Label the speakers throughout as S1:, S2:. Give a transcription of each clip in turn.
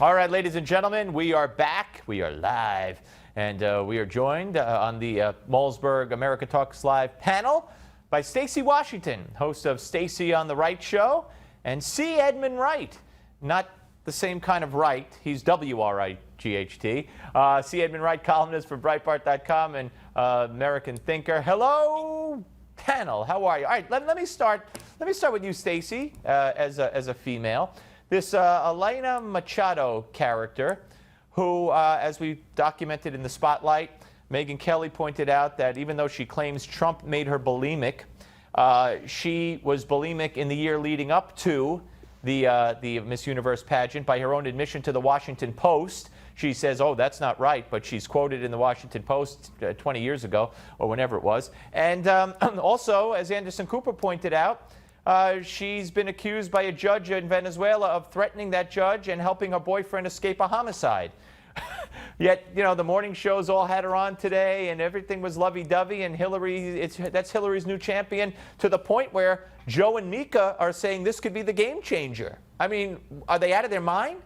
S1: All right, ladies and gentlemen, we are back. We are live. And we are joined on the Malsberg America Talks Live panel by Stacy Washington, host of Stacy on the Wright Show, and C. Edmund Wright. Not the same kind of Wright. He's W-R-I-G-H-T. C. Edmund Wright, columnist for Breitbart.com and American thinker. Hello, panel. How are you? All right, let me start with you, Stacy, as a female. This Elena Machado character, who, as we documented in the Spotlight, Megyn Kelly pointed out that even though she claims Trump made her bulimic, she was bulimic in the year leading up to the Miss Universe pageant. By her own admission to the Washington Post, she says, oh, that's not right, but she's quoted in the Washington Post 20 years ago, or whenever it was. And also, as Anderson Cooper pointed out, she's been accused by a judge in Venezuela of threatening that judge and helping her boyfriend escape a homicide. Yet, you know, the morning shows all had her on today, and everything was lovey-dovey, and that's Hillary's new champion, to the point where Joe and Mika are saying this could be the game changer. I mean, are they out of their mind?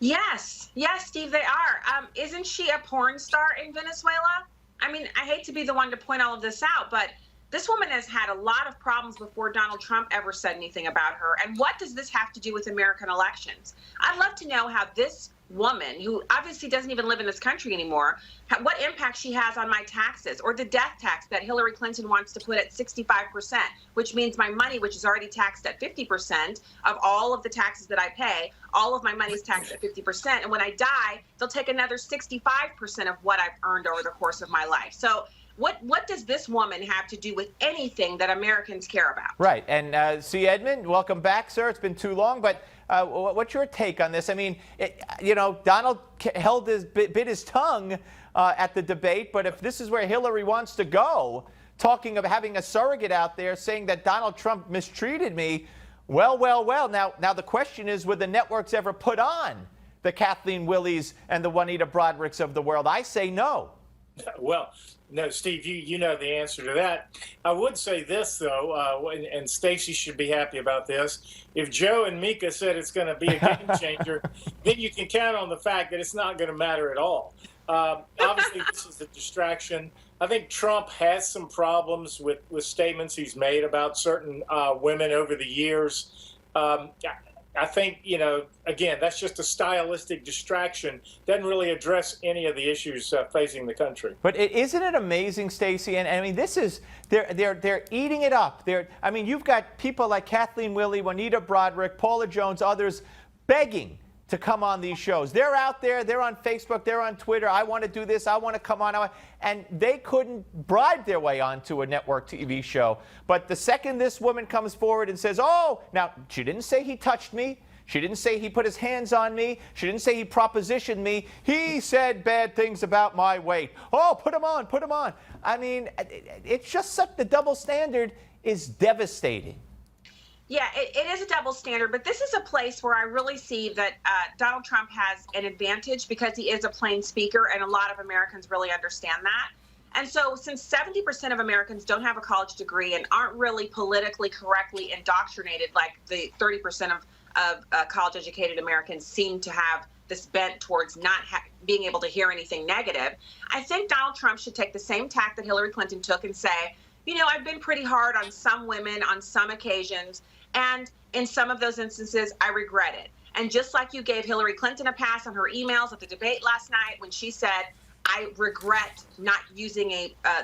S2: Yes, Steve, they are. Isn't she a porn star in Venezuela? I mean, I hate to be the one to point all of this out, but this woman has had a lot of problems before Donald Trump ever said anything about her. And what does this have to do with American elections? I'd love to know how this woman, who obviously doesn't even live in this country anymore, what impact she has on my taxes, or the death tax that Hillary Clinton wants to put at 65%, which means my money, which is already taxed at 50% of all of the taxes that I pay, all of my money is taxed at 50%. And when I die, they'll take another 65% of what I've earned over the course of my life. So what does this woman have to do with anything that Americans care about? Right.
S1: And C. Edmund, welcome back, sir. It's been too long, but what's your take on this? I mean, you know, Donald bit his tongue at the debate, but if this is where Hillary wants to go, talking of having a surrogate out there saying that Donald Trump mistreated me, well. Now the question is, would the networks ever put on the Kathleen Willies and the Juanita Brodricks of the world? I say no.
S3: Well, no, Steve, you know the answer to that. I would say this, though, and Stacy should be happy about this. If Joe and Mika said it's going to be a game changer, then you can count on the fact that it's not going to matter at all. Obviously, this is a distraction. I think Trump has some problems with statements he's made about certain women over the years. I think, you know, again, that's just a stylistic distraction. Doesn't really address any of the issues facing the country.
S1: But isn't it amazing, Stacy? And I mean, this is they're eating it up. I mean, you've got people like Kathleen Willie, Juanita Broderick, Paula Jones, others begging to come on these shows. They're out there. They're on Facebook. They're on Twitter. I want to do this. I want to come on. And they couldn't bribe their way onto a network TV show. But the second this woman comes forward and says, oh, now, she didn't say he touched me. She didn't say he put his hands on me. She didn't say he propositioned me. He said bad things about my weight. Oh, put him on, put him on. I mean, it's just such, the double standard is devastating.
S2: Yeah, it is a double standard, but this is a place where I really see that Donald Trump has an advantage because he is a plain speaker, and a lot of Americans really understand that. And so since 70% of Americans don't have a college degree and aren't really politically correctly indoctrinated like the 30% of college-educated Americans seem to have this bent towards not being able to hear anything negative, I think Donald Trump should take the same tack that Hillary Clinton took and say, you know, I've been pretty hard on some women on some occasions, and in some of those instances, I regret it. And just like you gave Hillary Clinton a pass on her emails at the debate last night when she said, I regret not using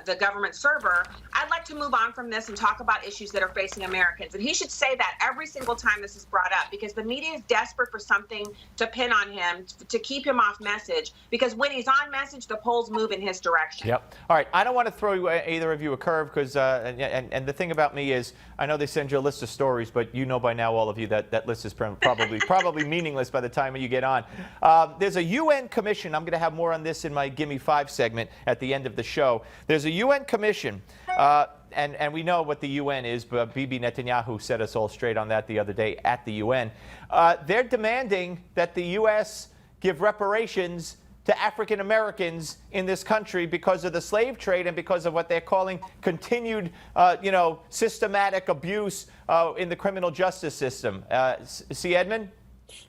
S2: the government server, I'd like to move on from this and talk about issues that are facing Americans. And he should say that every single time this is brought up, because the media is desperate for something to pin on him, to keep him off message, because when he's on message, the polls move in his direction.
S1: Yep. All right. I don't want to throw either of you a curve, because and the thing about me is, I know they send you a list of stories, but you know by now, all of you, that list is probably meaningless by the time you get on. There's a UN commission. I'm going to have more on this in my Gimme 5 segment at the end of the show. There's a UN commission, and we know what the UN is, but Bibi Netanyahu set us all straight on that the other day at the UN. They're demanding that the U.S. give reparations to African Americans in this country because of the slave trade and because of what they're calling continued, systematic abuse in the criminal justice system. C. Edmund?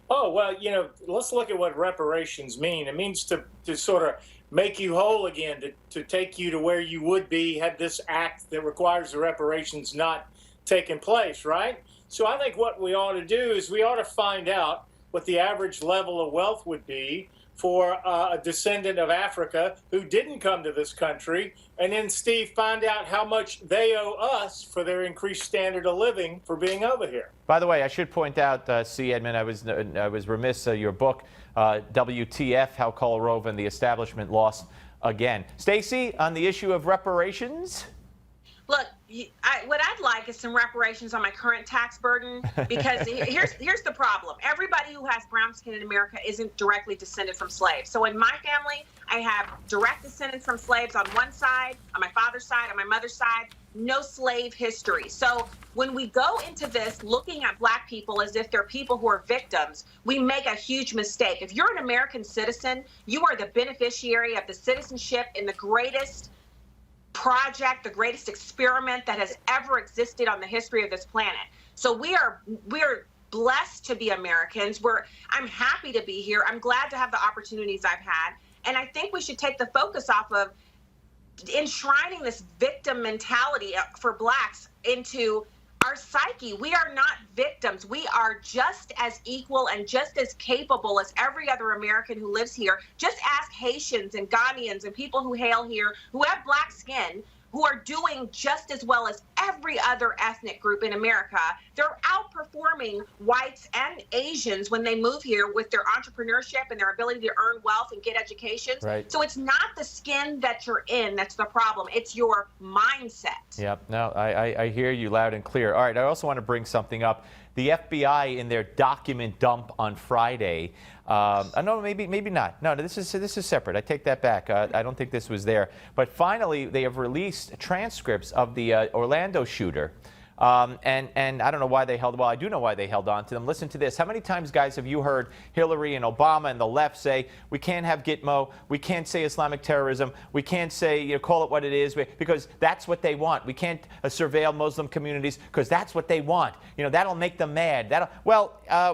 S3: Oh, well, let's look at what reparations mean. It means to sort of make you whole again, to take you to where you would be had this act that requires the reparations not taken place, right? So I think what we ought to do is we ought to find out what the average level of wealth would be for a descendant of Africa who didn't come to this country, and then, Steve, find out how much they owe us for their increased standard of living for being over here.
S1: By the way, I should point out, C. Edmund, I was remiss. Your book, WTF: How Karl Rove and the Establishment Lost Again. Stacy, on the issue of reparations.
S2: Look, what I'd like is some reparations on my current tax burden, because here's the problem. Everybody who has brown skin in America isn't directly descended from slaves. So in my family, I have direct descendants from slaves on one side, on my father's side, on my mother's side, no slave history. So when we go into this looking at black people as if they're people who are victims, we make a huge mistake. If you're an American citizen, you are the beneficiary of the citizenship in the greatest project, the greatest experiment that has ever existed on the history of this planet. So we are blessed to be Americans. I'm happy to be here. I'm glad to have the opportunities I've had. And I think we should take the focus off of enshrining this victim mentality for blacks into our psyche. We are not victims. We are just as equal and just as capable as every other American who lives here. Just ask Haitians and Ghanaians and people who hail here, who have black skin, who are doing just as well as every other ethnic group in America. They're outperforming whites and Asians when they move here with their entrepreneurship and their ability to earn wealth and get educations.
S1: Right.
S2: So it's not the skin that you're in that's the problem. It's your mindset.
S1: Yep. No, I hear you loud and clear. All right. I also want to bring something up. The FBI in their document dump on Friday. No, maybe not. No, this is separate. I take that back. I don't think this was there. But finally, they have released transcripts of the Orlando shooter. And I don't know why they held. Well, I do know why they held on to them. Listen to this. How many times, guys, have you heard Hillary and Obama and the left say we can't have Gitmo, we can't say Islamic terrorism, we can't say call it what it is because that's what they want. We can't surveil Muslim communities because that's what they want. That'll make them mad.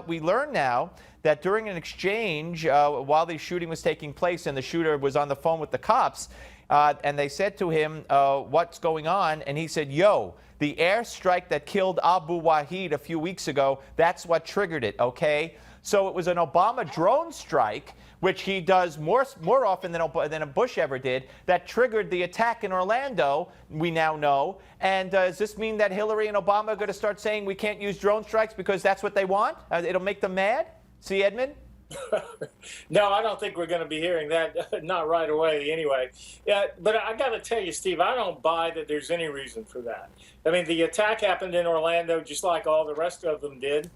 S1: We learn now that during an exchange while the shooting was taking place and the shooter was on the phone with the cops, and they said to him, what's going on? And he said, yo, the airstrike that killed Abu Wahid a few weeks ago, that's what triggered it, okay? So it was an Obama drone strike, which he does more often than Bush ever did, that triggered the attack in Orlando, we now know. And does this mean that Hillary and Obama are going to start saying we can't use drone strikes because that's what they want? It'll make them mad? See, Edmund?
S3: No, I don't think we're going to be hearing that, not right away anyway. Yeah, but I got to tell you, Steve, I don't buy that there's any reason for that. I mean, the attack happened in Orlando just like all the rest of them did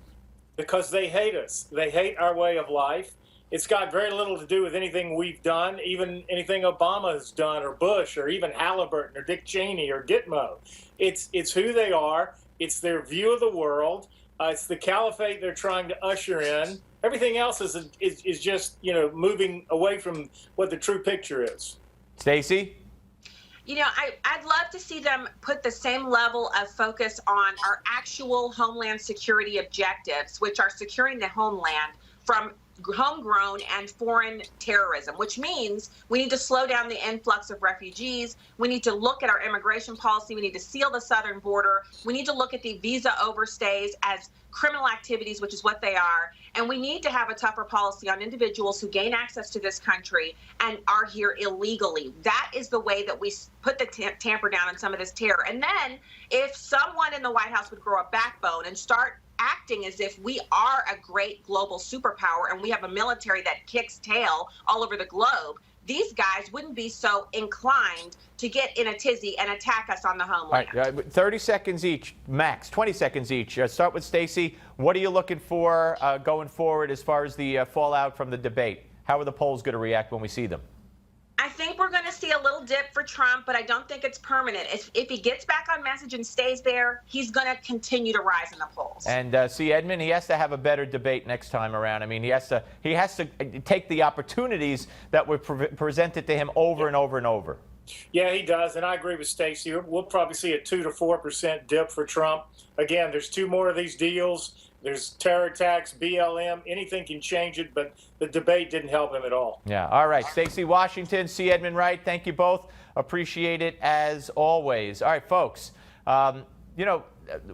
S3: because they hate us. They hate our way of life. It's got very little to do with anything we've done, even anything Obama has done or Bush or even Halliburton or Dick Cheney or Gitmo. It's who they are. It's their view of the world. It's the caliphate they're trying to usher in. Everything else is just, moving away from what the true picture is.
S1: Stacy?
S2: I'd love to see them put the same level of focus on our actual homeland security objectives, which are securing the homeland from homegrown and foreign terrorism, which means we need to slow down the influx of refugees. We need to look at our immigration policy. We need to seal the southern border. We need to look at the visa overstays as criminal activities, which is what they are. And we need to have a tougher policy on individuals who gain access to this country and are here illegally. That is the way that we put the tamper down on some of this terror. And then if someone in the White House would grow a backbone and start acting as if we are a great global superpower and we have a military that kicks tail all over the globe, these guys wouldn't be so inclined to get in a tizzy and attack us on the homeland.
S1: All right, 30 seconds each, max, 20 seconds each. Start with Stacy. What are you looking for going forward as far as the fallout from the debate? How are the polls going to react when we see them?
S2: I think we're going to see a little dip for Trump, but I don't think it's permanent. If he gets back on message and stays there, he's going to continue to rise in the polls.
S1: And see, Edmund, he has to have a better debate next time around. I mean, he has to take the opportunities that were presented to him over and over and over.
S3: Yeah, he does, and I agree with Stacy. We'll probably see a 2 to 4% dip for Trump. Again, there's 2 more of these deals. There's terror attacks, BLM, anything can change it, but the debate didn't help him at all.
S1: Yeah. All right. Stacy Washington, C. Edmund Wright, thank you both. Appreciate it as always. All right, folks. You know,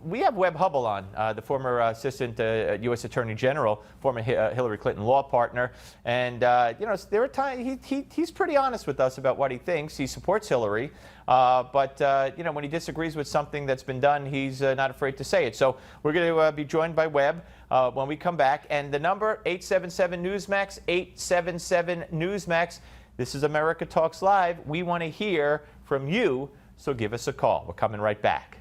S1: we have Webb Hubbell on, the former assistant U.S. Attorney General, former Hillary Clinton law partner. And, you know, there are times he's pretty honest with us about what he thinks. He supports Hillary. But, you know, when he disagrees with something that's been done, he's not afraid to say it. So we're going to be joined by Webb when we come back. And the number, 877-NEWSMAX, 877-NEWSMAX. This is America Talks Live. We want to hear from you, so give us a call. We're coming right back.